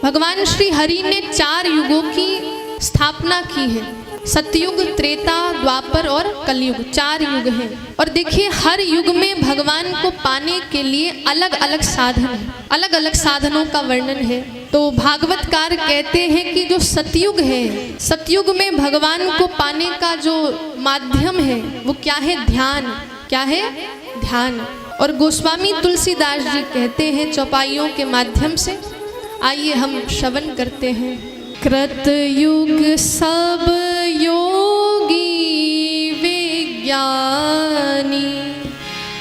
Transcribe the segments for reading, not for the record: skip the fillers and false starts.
भगवान श्री हरि ने 4 युगों की स्थापना की है। सतयुग, त्रेता, द्वापर और कलयुग, 4 युग हैं। और देखिए हर युग में भगवान को पाने के लिए अलग अलग साधन है, अलग अलग साधनों का वर्णन है। तो भागवतकार कहते हैं कि जो सतयुग है, सतयुग में भगवान को पाने का जो माध्यम है वो क्या है? ध्यान। क्या है? ध्यान। और गोस्वामी तुलसीदास जी कहते हैं चौपाइयों के माध्यम से, आइए हम श्रवण करते हैं। कृतयुग सब योगी विज्ञानी,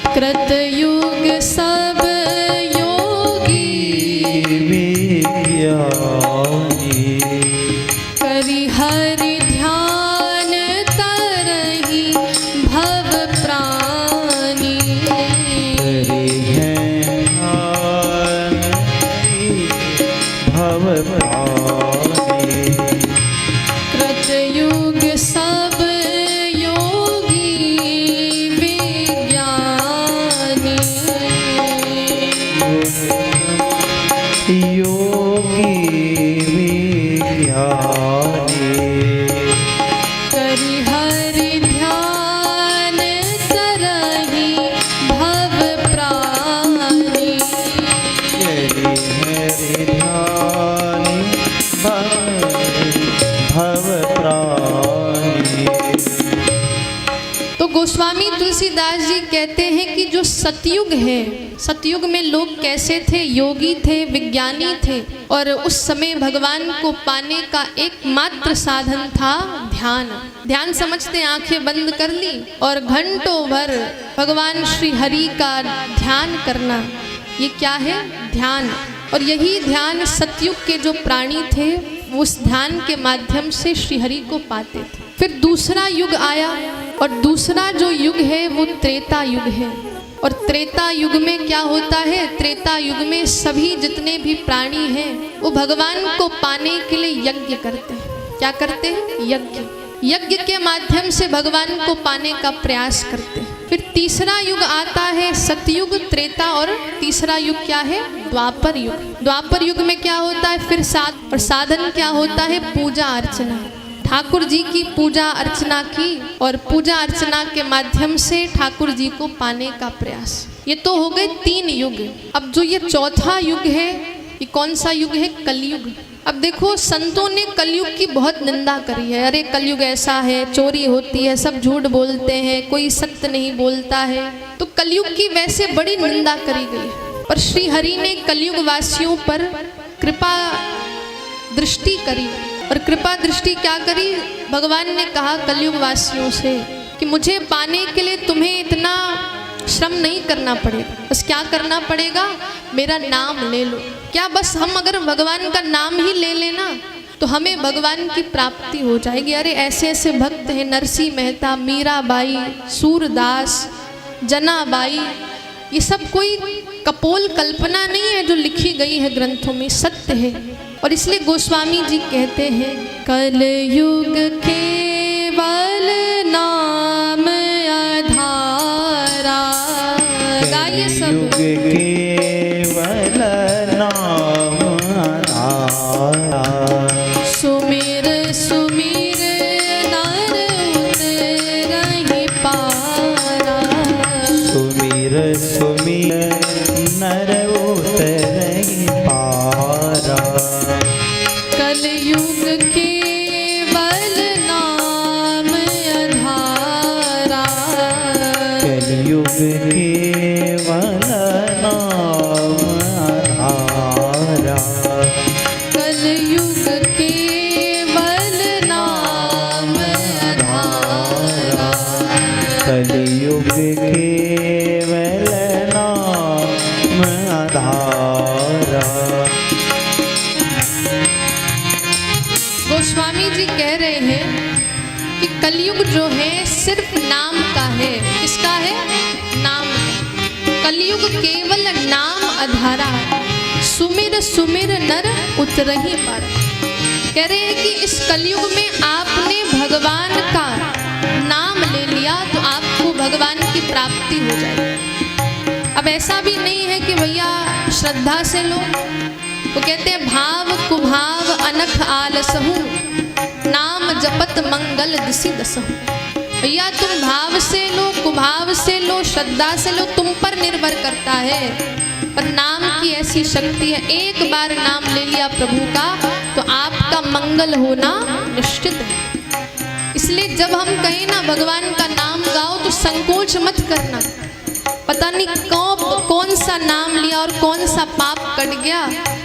कृतयुग सब योगी विज्ञानी, करि हरि ध्यान तरहि भव प्राणी, भव प्राणी। कृतयुग सब योगी विज्ञानी, योगी विज्ञानी, करि हरि ध्यान तरहि भव प्राणी, करि हरि ध्यान भव प्राणी। तो गोस्वामी तुलसीदास जी कहते हैं कि जो सतयुग है, सतयुग में लोग कैसे थे? योगी थे, विज्ञानी थे। और उस समय भगवान को पाने का एकमात्र साधन था ध्यान। ध्यान समझते आंखें बंद कर ली और घंटों भर भगवान श्री हरि का ध्यान करना, ये क्या है? ध्यान। और यही ध्यान सतयुग के जो प्राणी थे उस ध्यान के माध्यम से श्री हरि को पाते थे। फिर दूसरा युग आया और दूसरा जो युग है वो त्रेता युग है। और त्रेता युग में क्या होता है? त्रेता युग में सभी जितने भी प्राणी हैं वो भगवान को पाने के लिए यज्ञ करते हैं। क्या करते हैं? यज्ञ। यज्ञ के माध्यम से भगवान को पाने का प्रयास करते हैं। फिर तीसरा युग आता है सतयुग, त्रेता और तीसरा युग क्या है? द्वापर युग। द्वापर युग में क्या होता है? फिर साधन क्या होता है? पूजा अर्चना। ठाकुर जी की पूजा अर्चना की और पूजा अर्चना के माध्यम से ठाकुर जी को पाने का प्रयास। ये तो हो गए 3 युग। अब जो ये चौथा युग है, ये कौन सा युग है? कलयुग। अब देखो संतों ने कलयुग की बहुत निंदा करी है। अरे कलयुग ऐसा है, चोरी होती है, सब झूठ बोलते हैं, कोई सत्य नहीं बोलता है। तो कलयुग की वैसे बड़ी निंदा करी गई। पर श्री हरि ने कलयुग वासियों पर कृपा दृष्टि करी। और कृपा दृष्टि क्या करी? भगवान ने कहा कलयुग वासियों से कि मुझे पाने के लिए तुम्हें इतना श्रम नहीं करना पड़ेगा। बस क्या करना पड़ेगा? मेरा नाम ले लो। क्या बस हम अगर भगवान का नाम ही ले लेना तो हमें भगवान की प्राप्ति हो जाएगी। अरे ऐसे ऐसे भक्त हैं, नरसिंह मेहता, मीराबाई, सूरदास, जनाबाई, ये सब कोई कपोल कल्पना नहीं है जो लिखी गई है ग्रंथों में, सत्य है। और इसलिए गोस्वामी जी कहते हैं कलयुग केवल नाम आधारा। गाइए सब। केवल नाम आधारा, सुमिर सुमिर नर उतरहि पारा, सुमिर सुमिर नर उतरहि पारा। कलयुग केवल नाम आधारा, कलयुग केवल नाम आधारा, कलयुग केवल नाम आधारा, कलयुग केवल नाम आधारा। गोस्वामी जी कह रहे हैं कि कलयुग जो है सिर्फ नाम का है। किसका है? नाम। कलयुग केवल नाम आधारा, सुमिर सुमिर नर उतरहि पारा। कह रहे हैं कि इस कलयुग में आपने भगवान का नाम ले लिया तो आपको भगवान की प्राप्ति हो जाएगी। अब ऐसा भी नहीं है कि भैया श्रद्धा से लो, वो कहते हैं भाव कुभाव अनख आलसहु, नाम जपत मंगल दिसि दसहु। भैया तुम भाव से लो, कुभाव से लो, श्रद्धा से लो, तुम पर निर्भर करता है। पर नाम की ऐसी शक्ति है, एक बार नाम ले लिया प्रभु का तो आपका मंगल होना निश्चित है। इसलिए जब हम कहें ना भगवान का नाम गाओ तो संकोच मत करना। पता नहीं कौन सा नाम लिया और कौन सा पाप कट गया,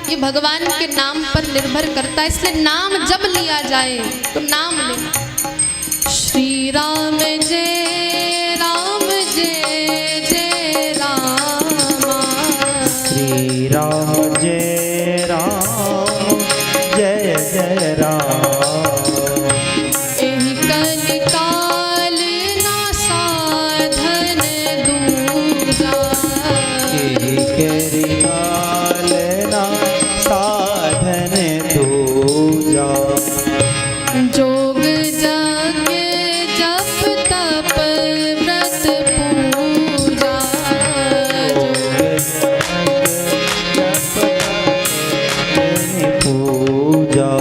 ये भगवान के नाम पर निर्भर करता है। इसलिए नाम जब लिया जाए तो नाम लेना। श्री राम जय राम जय जय रामा, श्री राम जय राम जय जय राम। एहि कलि काल ना साधन दूजा, एहि कलि काल ना साधन दूजा। जोग जग जप तप व्रत पूजा, पूजा।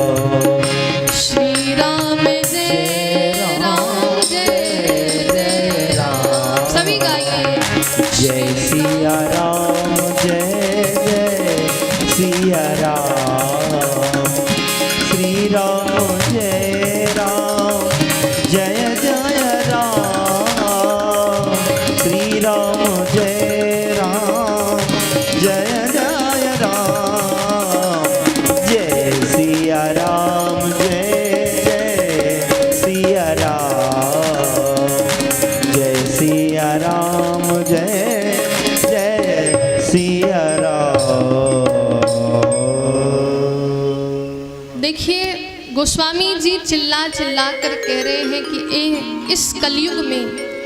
श्री राम जय राम जय जय राम। सभी गाइए। जय सिया राम जय जय सिया राम। श्री राम जय राम जय जय राम। श्री राम जय राम जय जय राम। जय सिया राम जय जय सिया राम। जय सिया राम जय जय सिया राम। देखिए गोस्वामी जी चिल्ला चिल्ला कर कह रहे हैं कि इस कलयुग में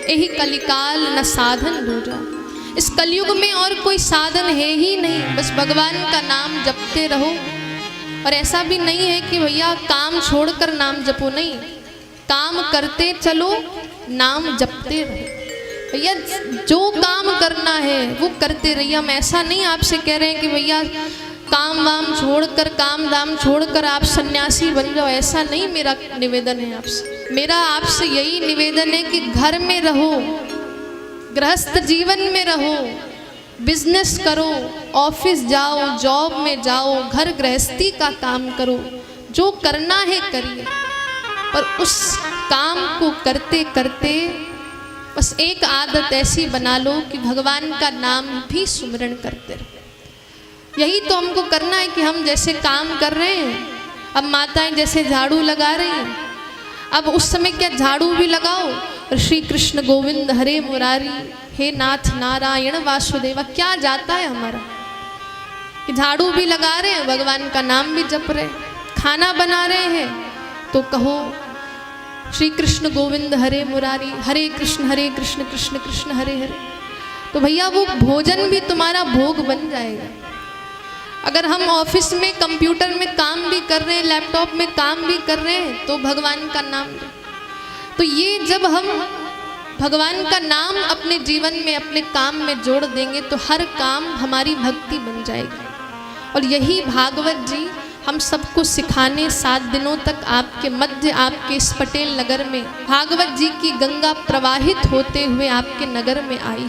यही कलिकाल न साधन दूजा। इस कलयुग में और कोई साधन है ही नहीं, बस भगवान का नाम जपते रहो। और ऐसा भी नहीं है कि भैया काम छोड़कर नाम जपो, नहीं, काम करते चलो नाम जपते रहो। भैया जो काम करना है वो करते रहिए। हम ऐसा नहीं आपसे कह रहे हैं कि भैया काम वाम छोड़कर, काम दाम छोड़कर आप सन्यासी बन जाओ, ऐसा नहीं मेरा निवेदन है आपसे। मेरा आपसे यही निवेदन है कि घर में रहो, गृहस्थ जीवन में रहो, बिजनेस करो, ऑफिस जाओ, जॉब में जाओ, घर गृहस्थी का काम करो, जो करना है करिए। पर उस काम को करते करते बस एक आदत ऐसी बना लो कि भगवान का नाम भी सुमिरन करते रहो। यही तो हमको करना है कि हम जैसे काम कर रहे हैं, अब माताएं जैसे झाड़ू लगा रही हैं, अब उस समय क्या झाड़ू भी लगाओ। श्री कृष्ण गोविंद हरे मुरारी, हे नाथ नारायण वासुदेवा, क्या जाता है हमारा कि झाड़ू भी लगा रहे हैं, भगवान का नाम भी जप रहे हैं। खाना बना रहे हैं तो कहो श्री कृष्ण गोविंद हरे मुरारी, हरे कृष्ण कृष्ण कृष्ण हरे हरे। तो भैया वो भोजन भी तुम्हारा भोग बन जाएगा। अगर हम ऑफिस में कंप्यूटर में काम भी कर रहे हैं, लैपटॉप में काम भी कर रहे हैं, तो भगवान का नाम, तो ये जब हम भगवान का नाम अपने जीवन में, अपने काम में जोड़ देंगे तो हर काम हमारी भक्ति बन जाएगी। और यही भागवत जी हम सबको सिखाने 7 दिनों तक आपके मध्य, आपके इस पटेल नगर में भागवत जी की गंगा प्रवाहित होते हुए आपके नगर में आई।